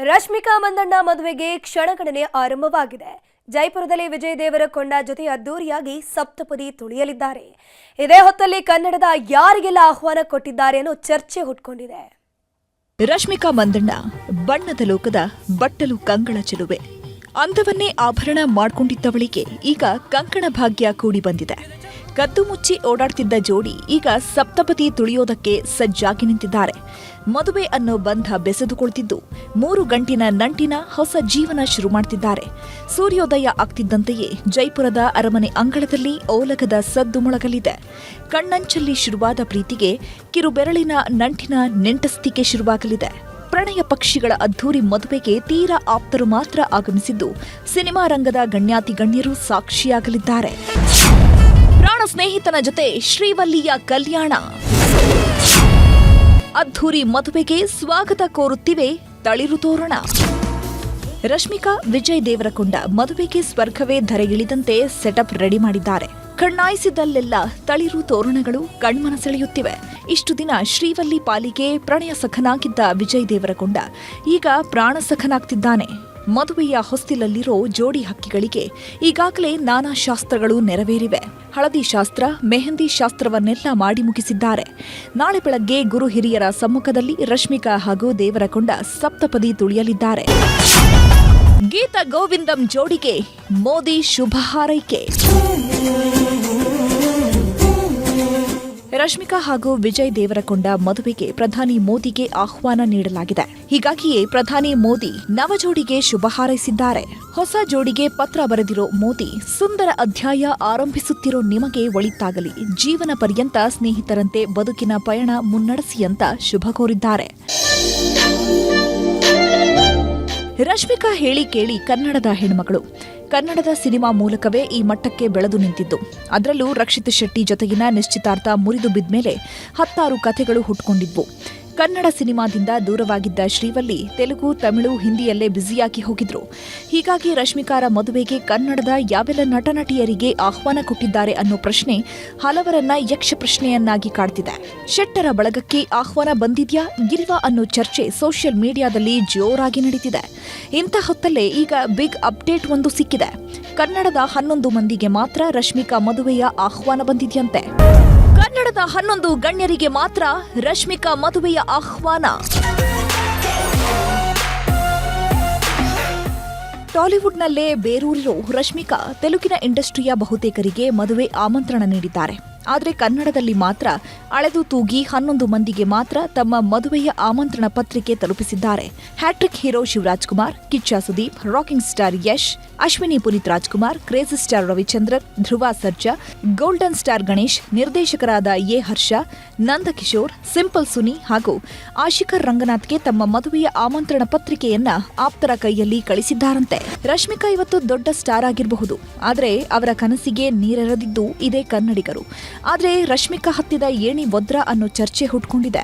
ರಶ್ಮಿಕಾ ಮಂದಣ್ಣ ಮದುವೆಗೆ ಕ್ಷಣಗಣನೆ ಆರಂಭವಾಗಿದೆ. ಜೈಪುರದಲ್ಲಿ ವಿಜಯ್ ದೇವರಕೊಂಡ ಜೊತೆ ಅದ್ದೂರಿಯಾಗಿ ಸಪ್ತಪದಿ ತುಳಿಯಲಿದ್ದಾರೆ. ಇದೇ ಹೊತ್ತಲ್ಲಿ ಕನ್ನಡದ ಯಾರಿಗೆಲ್ಲ ಆಹ್ವಾನ ಕೊಟ್ಟಿದ್ದಾರೆ ಅನ್ನೋ ಚರ್ಚೆ ಹುಟ್ಕೊಂಡಿದೆ. ರಶ್ಮಿಕಾ ಮಂದಣ್ಣ ಬಣ್ಣದ ಲೋಕದ ಬಟ್ಟಲು ಕಂಗಳ ಚೆಲುವೆ. ಅಂದವನ್ನೇ ಆಭರಣ ಮಾಡಿಕೊಂಡಿದ್ದವಳಿಗೆ ಈಗ ಕಂಕಣ ಭಾಗ್ಯ ಕೂಡಿ ಬಂದಿದೆ. ಕದ್ದು ಮುಚ್ಚಿ ಓಡಾಡ್ತಿದ್ದ ಜೋಡಿ ಈಗ ಸಪ್ತಪದಿ ತುಳಿಯೋದಕ್ಕೆ ಸಜ್ಜಾಗಿ ನಿಂತಿದ್ದಾರೆ. ಮದುವೆ ಅನ್ನೋ ಬಂಧ ಬೆಸೆದುಕೊಳ್ತಿದ್ದು 3 ಗಂಟಿನ ನಂಟಿನ ಹೊಸ ಜೀವನ ಶುರು ಮಾಡ್ತಿದ್ದಾರೆ. ಸೂರ್ಯೋದಯ ಆಗ್ತಿದ್ದಂತೆಯೇ ಜೈಪುರದ ಅರಮನೆ ಅಂಗಳದಲ್ಲಿ ಓಲಗದ ಸದ್ದು ಮೊಳಗಲಿದೆ. ಕಣ್ಣಂಚಲ್ಲಿ ಶುರುವಾದ ಪ್ರೀತಿಗೆ ಕಿರುಬೆರಳಿನ ನಂಟಿನ ನೆಂಟಸ್ತಿಕೆ ಶುರುವಾಗಲಿದೆ. ಪ್ರಣಯ ಪಕ್ಷಿಗಳ ಅದ್ಧೂರಿ ಮದುವೆಗೆ ತೀರಾ ಆಪ್ತರು ಮಾತ್ರ ಆಗಮಿಸಿದ್ದು ಸಿನಿಮಾ ರಂಗದ ಗಣ್ಯಾತಿ ಗಣ್ಯರು ಸಾಕ್ಷಿಯಾಗಲಿದ್ದಾರೆ. ಪ್ರಾಣ ಸ್ನೇಹಿತನ ಜೊತೆ ಶ್ರೀವಲ್ಲಿಯ ಕಲ್ಯಾಣ. ಅದ್ಧೂರಿ ಮದುವೆಗೆ ಸ್ವಾಗತ ಕೋರುತ್ತಿವೆ ತಳಿರು ತೋರಣ. ರಶ್ಮಿಕಾ ವಿಜಯ್ ದೇವರಕೊಂಡ ಮದುವೆಗೆ ಸ್ವರ್ಗವೇ ಧರೆಗಿಳಿದಂತೆ ಸೆಟಪ್ ರೆಡಿ ಮಾಡಿದ್ದಾರೆ. ಕಣ್ಣಾಯಿಸಿದಲ್ಲೆಲ್ಲ ತಳಿರು ತೋರಣಗಳು ಕಣ್ಮನ ಸೆಳೆಯುತ್ತಿವೆ. ಇಷ್ಟು ದಿನ ಶ್ರೀವಲ್ಲಿ ಪಾಲಿಗೆ ಪ್ರಣಯ ಸಖನಾಗಿದ್ದ ವಿಜಯ್ ದೇವರಕೊಂಡ ಈಗ ಪ್ರಾಣ ಸಖನಾಗ್ತಿದ್ದಾನೆ. ಮದುವೆಯ ಹೊಸ್ತಿಲಲ್ಲಿರೋ ಜೋಡಿ ಹಕ್ಕಿಗಳಿಗೆ ಈಗಾಗಲೇ ನಾನಾ ಶಾಸ್ತ್ರಗಳು ನೆರವೇರಿವೆ. ಹಳದಿ ಶಾಸ್ತ್ರ, ಮೆಹಂದಿ ಶಾಸ್ತ್ರವನ್ನೆಲ್ಲ ಮಾಡಿ ಮುಗಿಸಿದ್ದಾರೆ. ನಾಳೆ ಬೆಳಗ್ಗೆ ಗುರು ಹಿರಿಯರ ಸಮ್ಮುಖದಲ್ಲಿ ರಶ್ಮಿಕಾ ಹಾಗೂ ದೇವರಕೊಂಡ ಸಪ್ತಪದಿ ತುಳಿಯಲಿದ್ದಾರೆ. ಗೀತ ಗೋವಿಂದಂ ಜೋಡಿಗೆ ಮೋದಿ ಶುಭ ಹಾರೈಕೆ. ರಶ್ಮಿಕಾ ಹಾಗೂ ವಿಜಯ್ ದೇವರಕೊಂಡ ಮದುವೆಗೆ ಪ್ರಧಾನಿ ಮೋದಿಗೆ ಆಹ್ವಾನ ನೀಡಲಾಗಿದೆ. ಹೀಗಾಗಿಯೇ ಪ್ರಧಾನಿ ಮೋದಿ ನವ ಜೋಡಿಗೆ ಶುಭ ಹಾರೈಸಿದ್ದಾರೆ. ಹೊಸ ಜೋಡಿಗೆ ಪತ್ರ ಬರೆದಿರೋ ಮೋದಿ, ಸುಂದರ ಅಧ್ಯಾಯ ಆರಂಭಿಸುತ್ತಿರೋ ನಿಮಗೆ ಒಳಿತಾಗಲಿ, ಜೀವನ ಪರ್ಯಂತ ಸ್ನೇಹಿತರಂತೆ ಬದುಕಿನ ಪಯಣ ಮುನ್ನಡೆಸಿ ಅಂತ ಶುಭ ಕೋರಿದ್ದಾರೆ. ರಶ್ಮಿಕಾ ಹೇಳಿ ಕೇಳಿ ಕನ್ನಡದ ಹೆಣ್ಮಗಳು. ಕನ್ನಡದ ಸಿನಿಮಾ ಮೂಲಕವೇ ಈ ಮಟ್ಟಕ್ಕೆ ಬೆಳೆದು ನಿಂತಿದ್ದು. ಅದರಲ್ಲೂ ರಕ್ಷಿತ್ ಶೆಟ್ಟಿ ಜೊತೆಗಿನ ನಿಶ್ಚಿತಾರ್ಥ ಮುರಿದು ಬಿದ್ಮೇಲೆ 10 ಕಥೆಗಳು ಹುಟ್ಕೊಂಡಿದ್ವು. ಕನ್ನಡ ಸಿನಿಮಾದಿಂದ ದೂರವಾಗಿದ್ದ ಶ್ರೀವಲ್ಲಿ ತೆಲುಗು, ತಮಿಳು, ಹಿಂದಿಯಲ್ಲೇ ಬ್ಯುಸಿಯಾಗಿ ಹೋಗಿದ್ರು. ಹೀಗಾಗಿ ರಶ್ಮಿಕಾರ ಮದುವೆಗೆ ಕನ್ನಡದ ಯಾವೆಲ್ಲ ನಟನಟಿಯರಿಗೆ ಆಹ್ವಾನ ಕೊಟ್ಟಿದ್ದಾರೆ ಅನ್ನೋ ಪ್ರಶ್ನೆ ಹಲವರನ್ನ ಯಕ್ಷ ಪ್ರಶ್ನೆಯನ್ನಾಗಿ ಕಾಡ್ತಿದೆ. ಶೆಟ್ಟರ ಬಳಗಕ್ಕೆ ಆಹ್ವಾನ ಬಂದಿದ್ಯಾ ಇಲ್ವಾ ಅನ್ನೋ ಚರ್ಚೆ ಸೋಷಿಯಲ್ ಮೀಡಿಯಾದಲ್ಲಿ ಜೋರಾಗಿ ನಡೀತಿದೆ. ಇಂಥ ಹೊತ್ತಲ್ಲೇ ಈಗ ಬಿಗ್ ಅಪ್ಡೇಟ್ ಒಂದು ಸಿಕ್ಕಿದೆ. ಕನ್ನಡದ 11 ಮಂದಿಗೆ ಮಾತ್ರ ರಶ್ಮಿಕಾ ಮದುವೆಯ ಆಹ್ವಾನ ಬಂದಿದ್ಯಂತೆ. ಕನ್ನಡದ 11 ಗಣ್ಯರಿಗೆ ಮಾತ್ರ ರಶ್ಮಿಕಾ ಮದುವೆಯ ಆಹ್ವಾನ. ಟಾಲಿವುಡ್ನಲ್ಲೇ ಬೇರೂರಿರೋ ರಶ್ಮಿಕಾ ತೆಲುಗಿನ ಇಂಡಸ್ಟ್ರಿಯ ಬಹುತೇಕರಿಗೆ ಮದುವೆ ಆಮಂತ್ರಣ ನೀಡಿದ್ದಾರೆ. ಆದರೆ ಕನ್ನಡದಲ್ಲಿ ಮಾತ್ರ ಅಳೆದು ತೂಗಿ 11 ಮಂದಿಗೆ ಮಾತ್ರ ತಮ್ಮ ಮದುವೆಯ ಆಮಂತ್ರಣ ಪತ್ರಿಕೆ ತಲುಪಿಸಿದ್ದಾರೆ. Hat trick hero Shivraj Kumar, Kichcha Sudeep, rocking star Yash, Ashwini Puneeth Rajkumar, crazy star Ravichandran, Dhruva Sarja, golden star Ganesh, ನಿರ್ದೇಶಕರಾದ ಎ ಹರ್ಷ, ನಂದಕಿಶೋರ್, ಸಿಂಪಲ್ ಸುನಿ ಹಾಗೂ ಆಶಿಕರ್ ರಂಗನಾಥ್ಗೆ ತಮ್ಮ ಮದುವೆಯ ಆಮಂತ್ರಣ ಪತ್ರಿಕೆಯನ್ನ ಆಪ್ತರ ಕೈಯಲ್ಲಿ ಕಳಿಸಿದ್ದಾರಂತೆ. ರಶ್ಮಿಕಾ ಇವತ್ತು ದೊಡ್ಡ ಸ್ಟಾರ್ ಆಗಿರಬಹುದು, ಆದರೆ ಅವರ ಕನಸಿಗೆ ನೀರೆರೆದಿದ್ದು ಇದೇ ಕನ್ನಡಿಗರು. ಆದರೆ ರಶ್ಮಿಕಾ ಹತ್ತಿದ ಏಣಿ ವದ್ರ ಅನ್ನೋ ಚರ್ಚೆ ಹುಟ್ಕೊಂಡಿದೆ.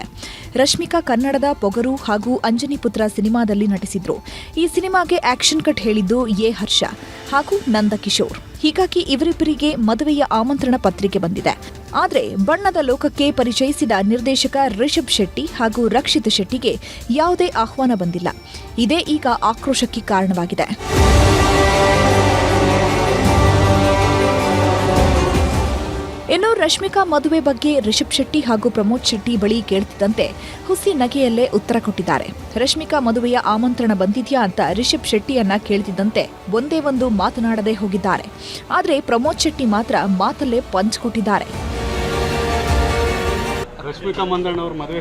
ರಶ್ಮಿಕಾ ಕನ್ನಡದ ಪೊಗರು ಹಾಗೂ ಅಂಜನಿ ಪುತ್ರ ಸಿನಿಮಾದಲ್ಲಿ ನಟಿಸಿದ್ರು. ಈ ಸಿನಿಮಾಗೆ ಆಕ್ಷನ್ ಕಟ್ ಹೇಳಿದ್ದು ಎ ಹರ್ಷ ಹಾಗೂ ನಂದಕಿಶೋರ್. ಹೀಗಾಗಿ ಇವರಿಬ್ಬರಿಗೆ ಮದುವೆಯ ಆಮಂತ್ರಣ ಪತ್ರಿಕೆ ಬಂದಿದೆ. ಆದರೆ ಬಣ್ಣದ ಲೋಕಕ್ಕೆ ಪರಿಚಯಿಸಿದ ನಿರ್ದೇಶಕ ರಿಷಬ್ ಶೆಟ್ಟಿ ಹಾಗೂ ರಕ್ಷಿತ್ ಶೆಟ್ಟಿಗೆ ಯಾವುದೇ ಆಹ್ವಾನ ಬಂದಿಲ್ಲ. ಇದೇ ಈಗ ಆಕ್ರೋಶಕ್ಕೆ ಕಾರಣವಾಗಿದೆ. ಇನ್ನು ರಶ್ಮಿಕಾ ಮದುವೆ ಬಗ್ಗೆ ರಿಷಬ್ ಶೆಟ್ಟಿ ಹಾಗೂ ಪ್ರಮೋದ್ ಶೆಟ್ಟಿ ಬಳಿ ಕೇಳ್ತಿದ್ದಂತೆ ಹುಸಿ ನಗೆಯಲ್ಲೇ ಉತ್ತರ ಕೊಟ್ಟಿದ್ದಾರೆ. ರಶ್ಮಿಕಾ ಮದುವೆಯ ಆಮಂತ್ರಣ ಬಂದಿದ್ಯಾ ಅಂತ ರಿಷಬ್ ಶೆಟ್ಟಿಯನ್ನ ಕೇಳ್ತಿದ್ದಂತೆ ಒಂದೇ ಒಂದು ಮಾತನಾಡದೆ ಹೋಗಿದ್ದಾರೆ. ಆದರೆ ಪ್ರಮೋದ್ ಶೆಟ್ಟಿ ಮಾತ್ರ ಮಾತಲ್ಲೇ ಪಂಚ್ ಕೊಟ್ಟಿದ್ದಾರೆ. ರಶ್ಮಿಕಾ ಮಂದಣ್ಣ ಅವ್ರ ಮದುವೆ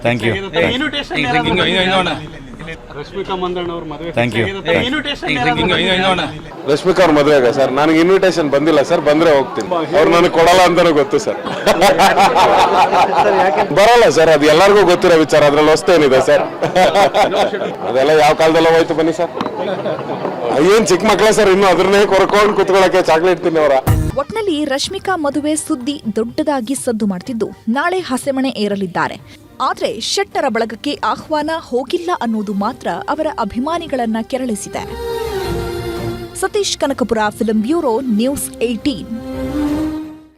ರಶ್ಮಿಕಾ ಮಂದಣ್ಣ ಅವ್ರ ಮದುವೆ ರಶ್ಮಿಕಾ ಅವ್ರ ಮದುವೆಗ ಸರ್ ನನಗೆ ಇನ್ವಿಟೇಷನ್ ಬಂದಿಲ್ಲ ಸರ್. ಬಂದ್ರೆ ಹೋಗ್ತೀನಿ. ಅವ್ರು ನನಗೆ ಕೊಡಲ್ಲ ಅಂತಾನು ಗೊತ್ತು ಸರ್. ಬರಲ್ಲ ಸರ್, ಅದು ಎಲ್ಲರಿಗೂ ಗೊತ್ತಿರೋ ವಿಚಾರ. ಅದ್ರಲ್ಲಿ ಹೊಸ್ತೇನಿದೆ ಸರ್? ಅದೆಲ್ಲ ಯಾವ ಕಾಲದಲ್ಲ ಹೋಯ್ತು. ಬನ್ನಿ ಸರ್. ಏನ್ ಚಿಕ್ಕ ಮಕ್ಕಳ ಸರ್, ಇನ್ನು ಅದ್ರನ್ನೇ ಕೊರ್ಕೊಂಡು ಕುತ್ಕೊಳಕ್ಕೆ ಚಾಕ್ಲೇಟ್ ತಿನ್ನೋರ. ಒಟ್ನಲ್ಲಿ ರಶ್ಮಿಕಾ ಮದುವೆ ಸುದ್ದಿ ದೊಡ್ಡದಾಗಿ ಸದ್ದು ಮಾಡ್ತಿದ್ದು ನಾಳೆ ಹಸೆಮಣೆ ಏರಲಿದ್ದಾರೆ. ಆದರೆ ಶೆಟ್ಟರ ಬಳಗಕ್ಕೆ ಆಹ್ವಾನ ಹೋಗಿಲ್ಲ ಅನ್ನೋದು ಮಾತ್ರ ಅವರ ಅಭಿಮಾನಿಗಳನ್ನ ಕೆರಳಿಸಿದೆ. Satish Kanakapura, film bureau, news 18.